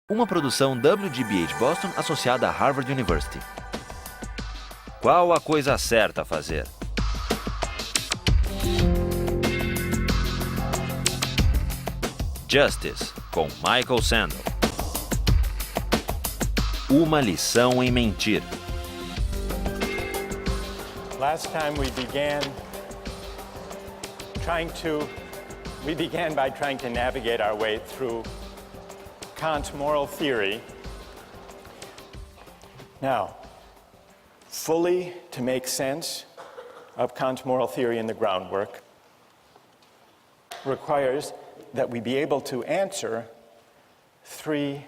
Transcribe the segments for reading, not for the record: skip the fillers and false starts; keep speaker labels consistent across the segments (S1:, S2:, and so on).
S1: Uma produção WGBH Boston associada a Harvard University. Qual a coisa certa a fazer? Justice, com Michael Sandel. Uma lição em mentir.
S2: Last time we began by trying to navigate our way through Kant's moral theory. Now, fully to make sense of Kant's moral theory in the groundwork requires that we be able to answer three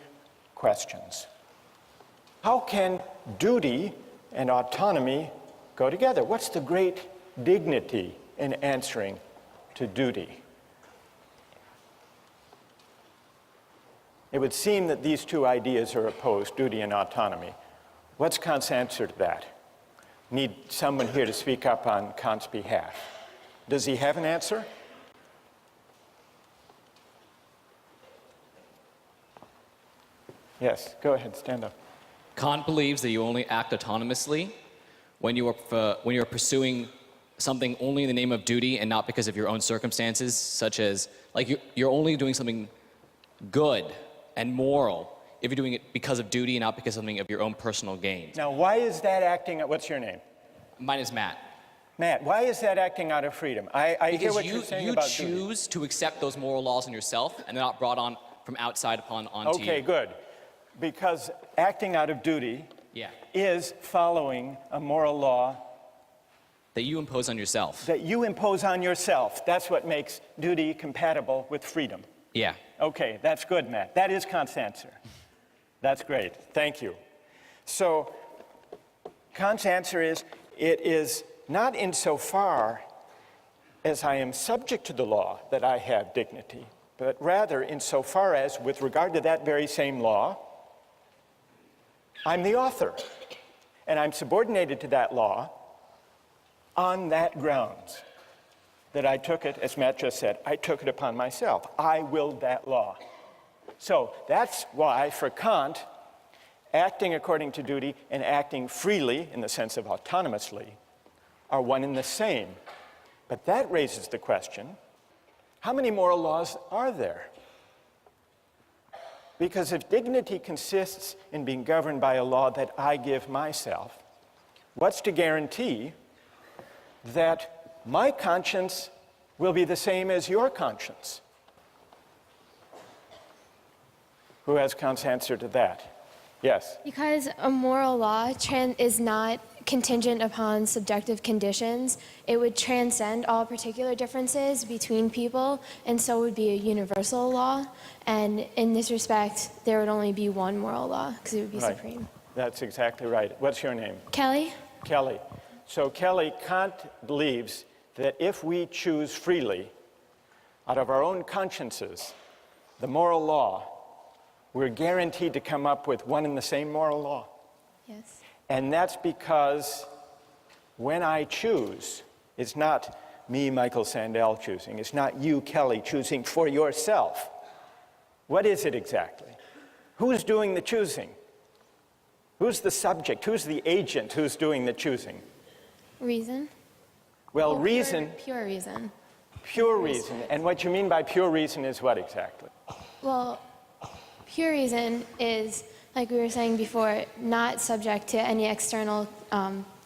S2: questions. How can duty and autonomy go together? What's the great dignity in answering to duty? It would seem that these two ideas are opposed, duty and autonomy. What's Kant's answer to that? Need someone here to speak up on Kant's behalf. Does he have an answer? Yes, go ahead, stand up.
S3: Kant believes that you only act autonomously when you are pursuing something only in the name of duty and not because of your own circumstances, such as, like, you're only doing something good and moral if you're doing it because of duty and not because of something of your own personal gain.
S2: Now, why is that acting, what's your name?
S3: Mine is Matt.
S2: Matt, why is that acting out of freedom? I hear what you're saying about duty.
S3: You choose to accept those moral laws in yourself, and they're not brought on from outside onto you.
S2: Okay, good. Because acting out of duty is following a moral law
S3: that you impose on yourself.
S2: That you impose on yourself. That's what makes duty compatible with freedom.
S3: Yeah.
S2: Okay, that's good, Matt. That is Kant's answer. That's great. Thank you. So, Kant's answer is, it is not insofar as I am subject to the law that I have dignity, but rather insofar as, with regard to that very same law, I'm the author, and I'm subordinated to that law on that grounds that I took it, as Matt just said, I took it upon myself. I willed that law. So that's why, for Kant, acting according to duty and acting freely, in the sense of autonomously, are one and the same. But that raises the question, how many moral laws are there? Because if dignity consists in being governed by a law that I give myself, what's to guarantee that my conscience will be the same as your conscience? Who has Kant's answer to that? Yes?
S4: Because a moral law is not contingent upon subjective conditions. It would transcend all particular differences between people, and so would be a universal law. And in this respect, there would only be one moral law, because it would be supreme.
S2: That's exactly right. What's your name?
S4: Kelly?
S2: Kelly. So Kelly, Kant believes that if we choose freely, out of our own consciences, the moral law, we're guaranteed to come up with one and the same moral law.
S4: Yes.
S2: And that's because when I choose, it's not me, Michael Sandel, choosing. It's not you, Kelly, choosing for yourself. What is it exactly? Who's doing the choosing? Who's the subject? Who's the agent who's doing the choosing?
S4: Reason.
S2: Well, reason.
S4: Pure reason.
S2: Pure reason. And what you mean by pure reason is what exactly?
S4: Well, pure reason is, like we were saying before, not subject to any external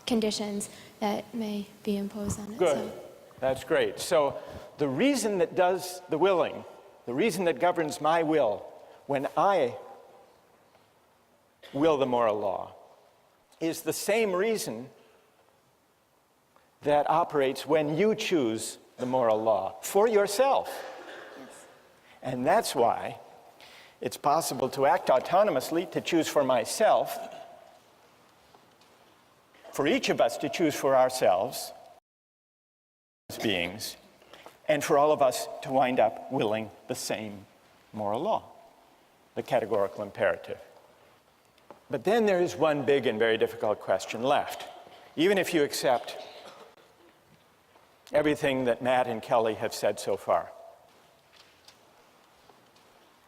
S4: conditions that may be imposed on it.
S2: Good.
S4: So.
S2: That's great. So the reason that does the willing, the reason that governs my will when I will the moral law, is the same reason that operates when you choose the moral law for yourself.
S4: Yes.
S2: And that's why it's possible to act autonomously, to choose for myself, for each of us to choose for ourselves as beings, and for all of us to wind up willing the same moral law, the categorical imperative. But then there is one big and very difficult question left. Even if you accept everything that Matt and Kelly have said so far,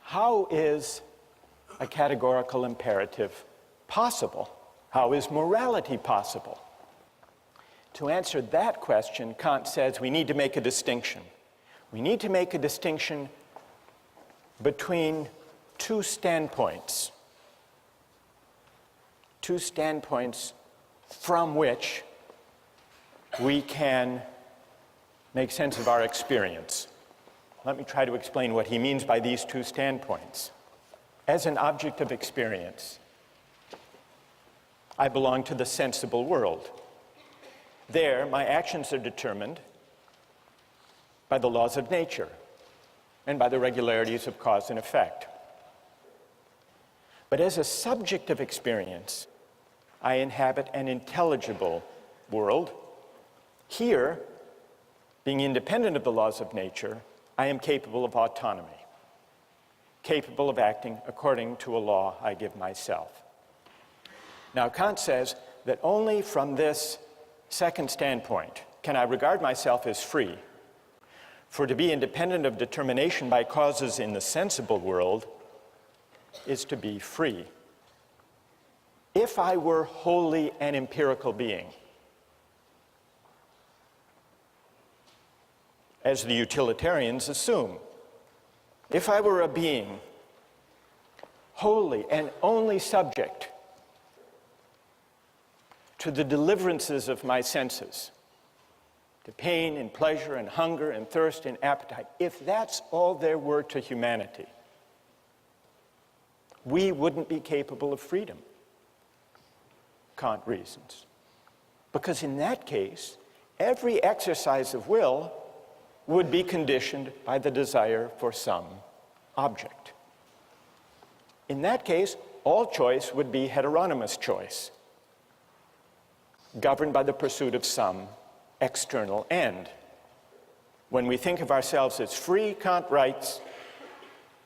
S2: how is a categorical imperative possible? How is morality possible? To answer that question, Kant says we need to make a distinction. We need to make a distinction between two standpoints from which we can make sense of our experience. Let me try to explain what he means by these two standpoints. As an object of experience, I belong to the sensible world. There, my actions are determined by the laws of nature and by the regularities of cause and effect. But as a subject of experience, I inhabit an intelligible world. Here, being independent of the laws of nature, I am capable of autonomy, capable of acting according to a law I give myself. Now, Kant says that only from this second standpoint can I regard myself as free. For to be independent of determination by causes in the sensible world is to be free. If I were wholly an empirical being, as the utilitarians assume, if I were a being wholly and only subject to the deliverances of my senses, to pain and pleasure and hunger and thirst and appetite, if that's all there were to humanity, we wouldn't be capable of freedom, Kant reasons. Because in that case, every exercise of will would be conditioned by the desire for some object. In that case, all choice would be heteronymous choice, governed by the pursuit of some external end. When we think of ourselves as free, Kant writes,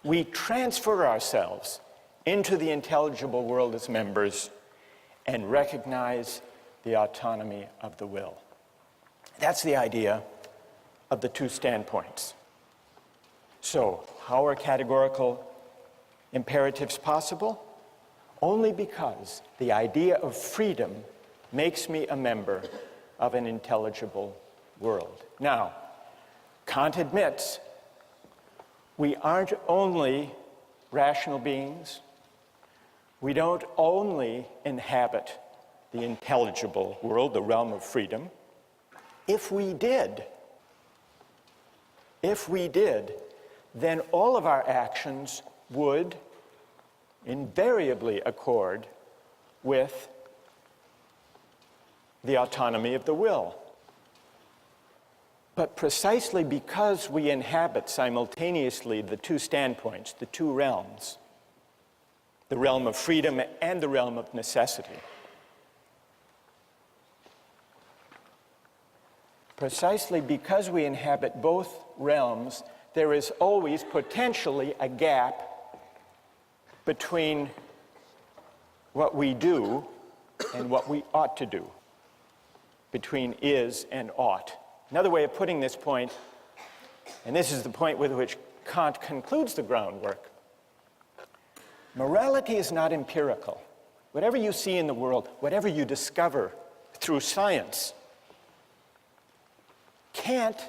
S2: we transfer ourselves into the intelligible world as members and recognize the autonomy of the will. That's the idea of the two standpoints. So, how are categorical imperatives possible? Only because the idea of freedom makes me a member of an intelligible world. Now, Kant admits we aren't only rational beings. We don't only inhabit the intelligible world, the realm of freedom. If we did, then all of our actions would invariably accord with the autonomy of the will. But precisely because we inhabit simultaneously the two standpoints, the two realms, the realm of freedom and the realm of necessity, precisely because we inhabit both realms, there is always potentially a gap between what we do and what we ought to do, between is and ought. Another way of putting this point, and this is the point with which Kant concludes the groundwork, morality is not empirical. Whatever you see in the world, whatever you discover through science, can't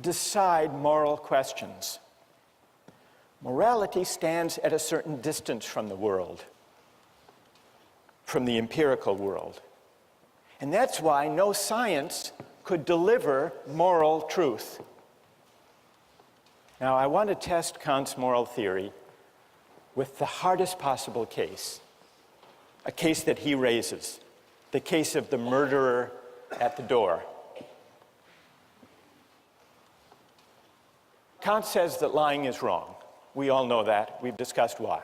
S2: decide moral questions. Morality stands at a certain distance from the world, from the empirical world. And that's why no science could deliver moral truth. Now, I want to test Kant's moral theory with the hardest possible case, a case that he raises, the case of the murderer at the door. Kant says that lying is wrong. We all know that. We've discussed why.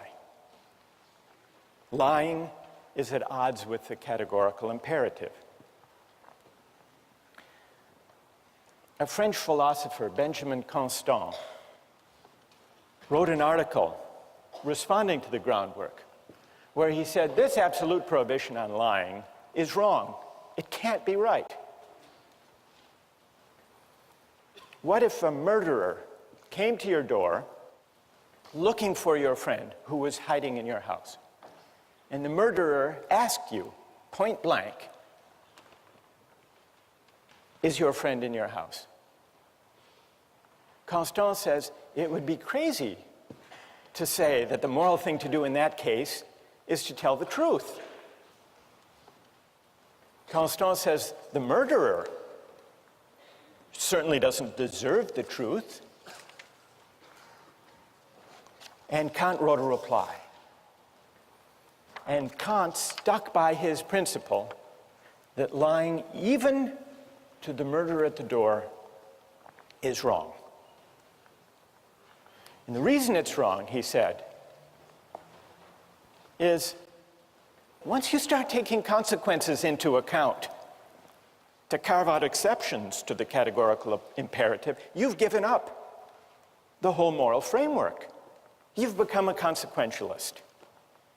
S2: Lying is at odds with the categorical imperative. A French philosopher, Benjamin Constant, wrote an article responding to the groundwork where he said this absolute prohibition on lying is wrong. It can't be right. What if a murderer came to your door, looking for your friend who was hiding in your house. And the murderer asked you, point blank, is your friend in your house? Constant says it would be crazy to say that the moral thing to do in that case is to tell the truth. Constant says the murderer certainly doesn't deserve the truth. And Kant wrote a reply. And Kant stuck by his principle that lying even to the murderer at the door is wrong. And the reason it's wrong, he said, is once you start taking consequences into account to carve out exceptions to the categorical imperative, you've given up the whole moral framework. You've become a consequentialist,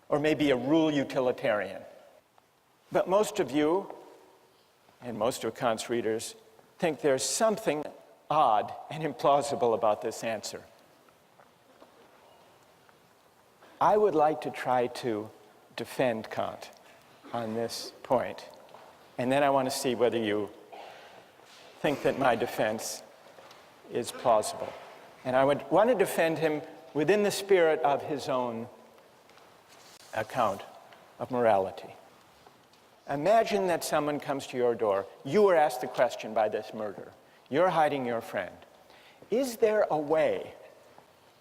S2: or maybe a rule utilitarian. But most of you, and most of Kant's readers, think there's something odd and implausible about this answer. I would like to try to defend Kant on this point, and then I want to see whether you think that my defense is plausible. And I would want to defend him within the spirit of his own account of morality. Imagine that someone comes to your door. You were asked the question by this murderer. You're hiding your friend. Is there a way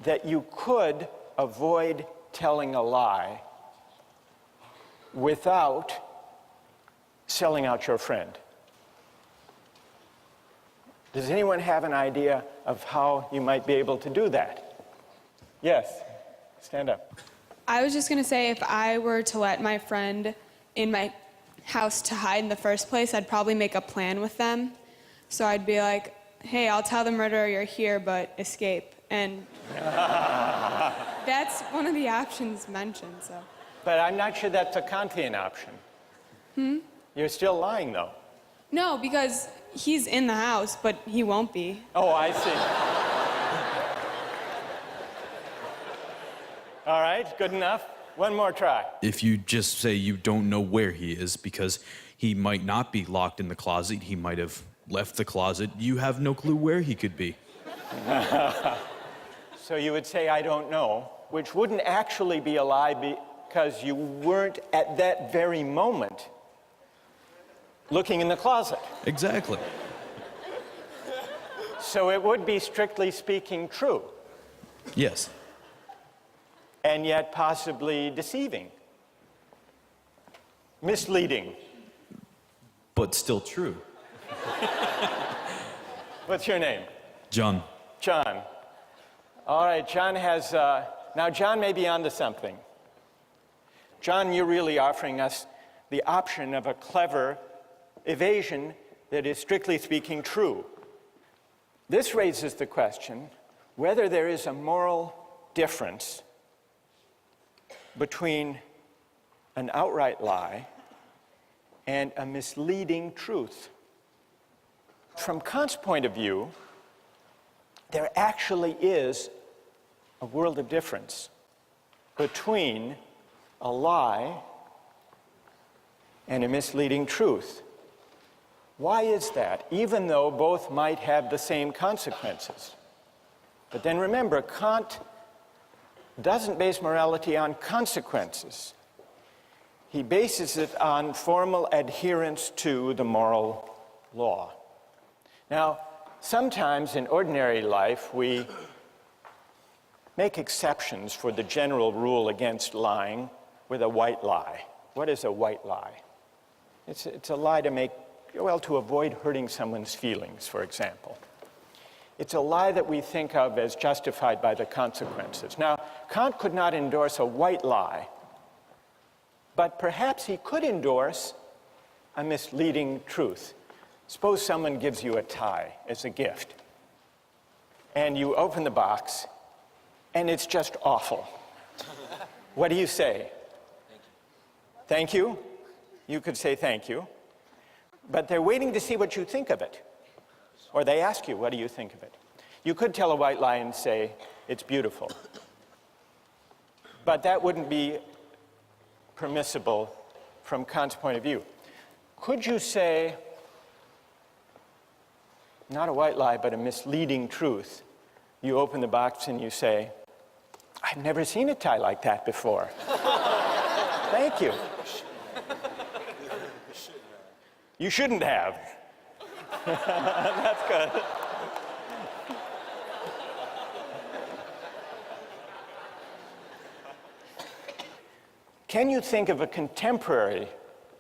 S2: that you could avoid telling a lie without selling out your friend? Does anyone have an idea of how you might be able to do that? Yes, stand up.
S5: I was just going to say, if I were to let my friend in my house to hide in the first place, I'd probably make a plan with them. So I'd be like, hey, I'll tell the murderer you're here, but escape. And that's one of the options mentioned, so.
S2: But I'm not sure that's a Kantian option. You're still lying, though.
S5: No, because he's in the house, but he won't be.
S2: Oh, I see. All right, good enough. One more try.
S6: If you just say you don't know where he is because he might not be locked in the closet, he might have left the closet, you have no clue where he could be.
S2: So you would say, I don't know, which wouldn't actually be a lie because you weren't at that very moment looking in the closet.
S6: Exactly.
S2: So it would be, strictly speaking, true,
S6: Yes.
S2: and yet possibly deceiving, misleading.
S6: But still true.
S2: What's your name?
S6: John.
S2: John. All right, John has, now John may be onto something. John, you're really offering us the option of a clever evasion that is, strictly speaking, true. This raises the question whether there is a moral difference between an outright lie and a misleading truth. From Kant's point of view, there actually is a world of difference between a lie and a misleading truth. Why is that? Even though both might have the same consequences. But then remember, Kant doesn't base morality on consequences. He bases it on formal adherence to the moral law. Now, sometimes in ordinary life, we make exceptions for the general rule against lying with a white lie. What is a white lie? It's a lie to make, well, to avoid hurting someone's feelings, for example. It's a lie that we think of as justified by the consequences. Now, Kant could not endorse a white lie, but perhaps he could endorse a misleading truth. Suppose someone gives you a tie as a gift, and you open the box, and it's just awful. What do you say? Thank you. You could say thank you. But they're waiting to see what you think of it. Or they ask you, what do you think of it? You could tell a white lie and say, it's beautiful. but that wouldn't be permissible from Kant's point of view. Could you say, not a white lie, but a misleading truth? You open the box and you say, I've never seen a tie like that before. Thank you. You shouldn't have. That's good. Can you think of a contemporary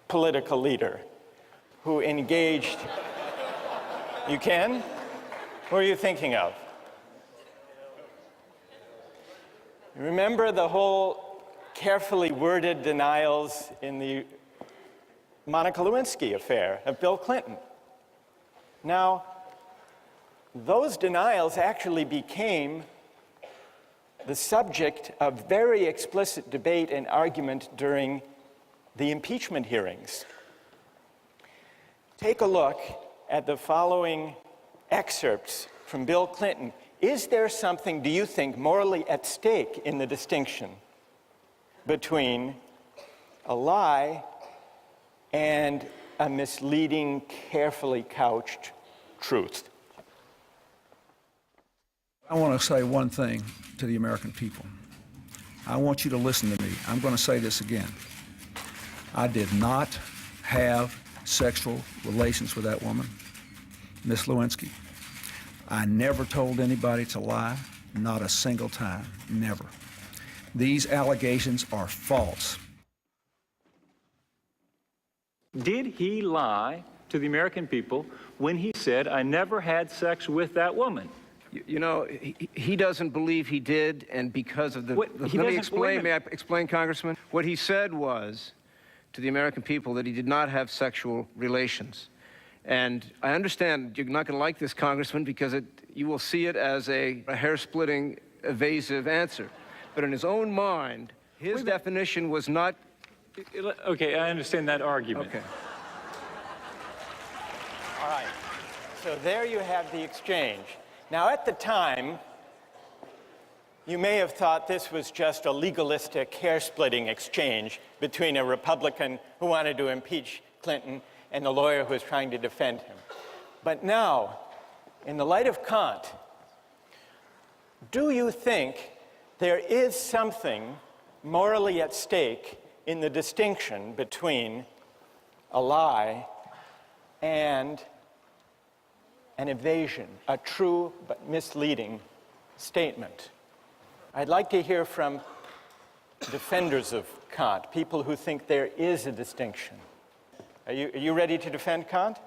S2: political leader who engaged? You can? Who are you thinking of? Remember the whole carefully worded denials in the Monica Lewinsky affair of Bill Clinton. Now, those denials actually became the subject of very explicit debate and argument during the impeachment hearings. Take a look at the following excerpts from Bill Clinton. Is there something, do you think, morally at stake in the distinction between a lie and a misleading, carefully couched truth?
S7: I want to say one thing to the American people. I want you to listen to me. I'm going to say this again. I did not have sexual relations with that woman, Miss Lewinsky. I never told anybody to lie, not a single time, never. These allegations are false.
S8: Did he lie to the American people when he said, I never had sex with that woman?
S9: You know, he doesn't believe he did, and because of the...
S8: Let
S9: me explain, may I explain, Congressman? What he said was to the American people that he did not have sexual relations. And I understand you're not going to like this, Congressman, because you will see it as a hair-splitting, evasive answer. But in his own mind, his definition was not...
S8: Okay, I understand that argument.
S9: Okay.
S2: All right. So there you have the exchange. Now, at the time, you may have thought this was just a legalistic, hair-splitting exchange between a Republican who wanted to impeach Clinton and the lawyer who was trying to defend him. But now, in the light of Kant, do you think there is something morally at stake in the distinction between a lie and an evasion, a true but misleading statement? I'd like to hear from defenders of Kant, people who think there is a distinction. Are you ready to defend Kant?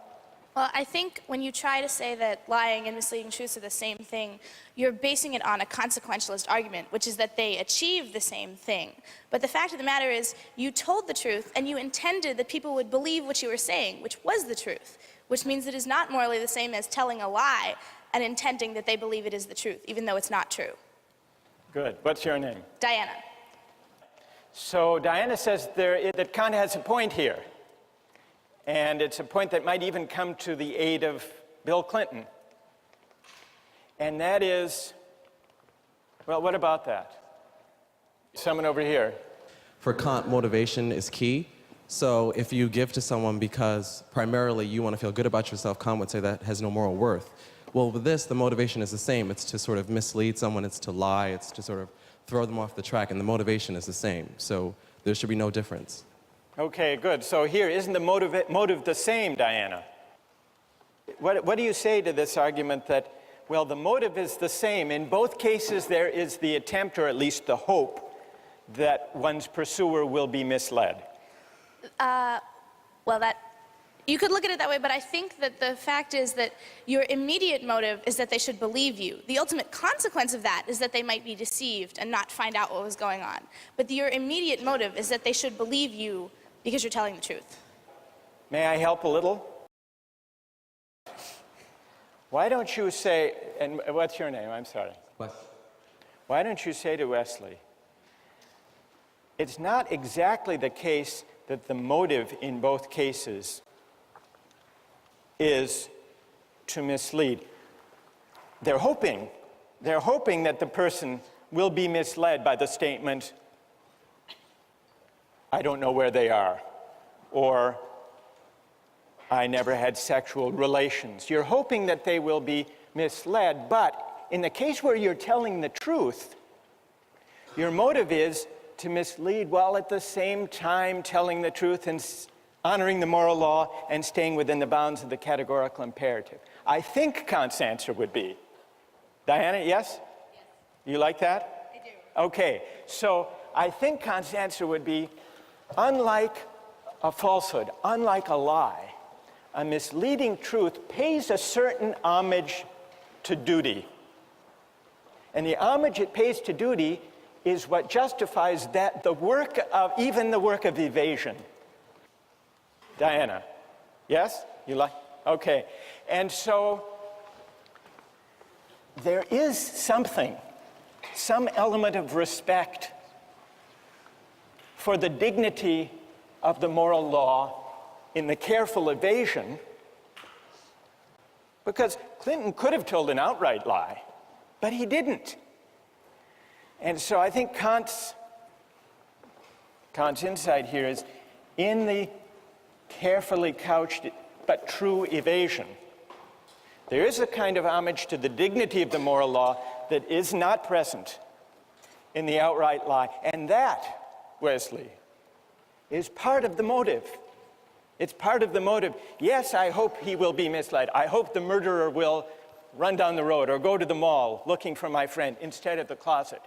S10: Well, I think when you try to say that lying and misleading truths are the same thing, you're basing it on a consequentialist argument, which is that they achieve the same thing. But the fact of the matter is, you told the truth, and you intended that people would believe what you were saying, which was the truth, which means it is not morally the same as telling a lie and intending that they believe it is the truth, even though it's not true.
S2: Good. What's your name?
S10: Diana.
S2: So Diana says that Kant has a point here. And it's a point that might even come to the aid of Bill Clinton. And that is, well, what about that? Someone over here.
S11: For Kant, motivation is key. So if you give to someone because primarily you want to feel good about yourself, Kant would say that has no moral worth. Well, with this, the motivation is the same. It's to sort of mislead someone, it's to lie, it's to sort of throw them off the track, and the motivation is the same. So there should be no difference.
S2: Okay, good. So here, isn't the motive the same, Diana? What do you say to this argument that, well, the motive is the same? In both cases, there is the attempt, or at least the hope, that one's pursuer will be misled.
S10: Well, you could look at it that way, but I think that the fact is that your immediate motive is that they should believe you. The ultimate consequence of that is that they might be deceived and not find out what was going on. But your immediate motive is that they should believe you because you're telling the truth.
S2: May I help a little? Why don't you say, and what's your name? I'm sorry.
S11: Wes.
S2: Why don't you say to Wesley, it's not exactly the case that the motive in both cases is to mislead. They're hoping that the person will be misled by the statement, I don't know where they are, or I never had sexual relations. You're hoping that they will be misled, but in the case where you're telling the truth, your motive is to mislead while at the same time telling the truth and honoring the moral law and staying within the bounds of the categorical imperative. I think Kant's answer would be, Diana, yes? Yes. You like that? I do. Okay, so I think Kant's answer would be, unlike a falsehood, unlike a lie, a misleading truth pays a certain homage to duty. And the homage it pays to duty is what justifies that even the work of evasion. Diana, yes? You like? Okay. And so there is something, some element of respect for the dignity of the moral law in the careful evasion, because Clinton could have told an outright lie, but he didn't. And so I think Kant's insight here is in the carefully couched but true evasion. There is a kind of homage to the dignity of the moral law that is not present in the outright lie. And that, Wesley, is part of the motive. It's part of the motive. Yes, I hope he will be misled. I hope the murderer will run down the road or go to the mall looking for my friend instead of the closet.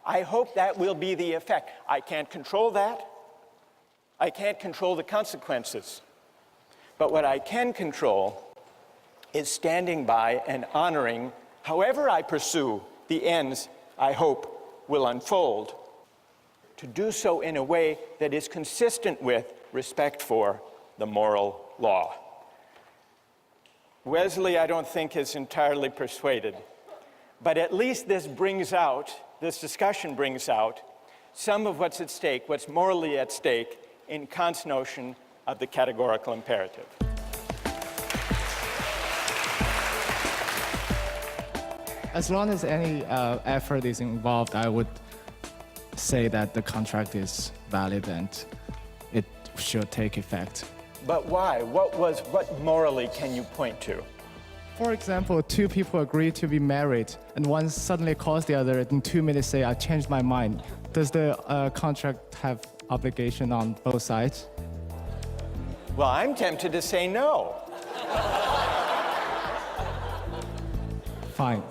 S2: I hope that will be the effect. I can't control that. I can't control the consequences. But what I can control is standing by and honoring, however I pursue the ends I hope will unfold, to do so in a way that is consistent with respect for the moral law. Wesley, I don't think, is entirely persuaded, but at least this discussion brings out some of what's at stake, what's morally at stake in Kant's notion of the categorical imperative.
S12: As long as any effort is involved, I would say that the contract is valid and it should take effect.
S2: But why? What morally can you point to?
S12: For example, two people agree to be married, and one suddenly calls the other in 2 minutes say, "I changed my mind." Does the contract have obligation on both sides?
S2: Well, I'm tempted to say no.
S12: Fine.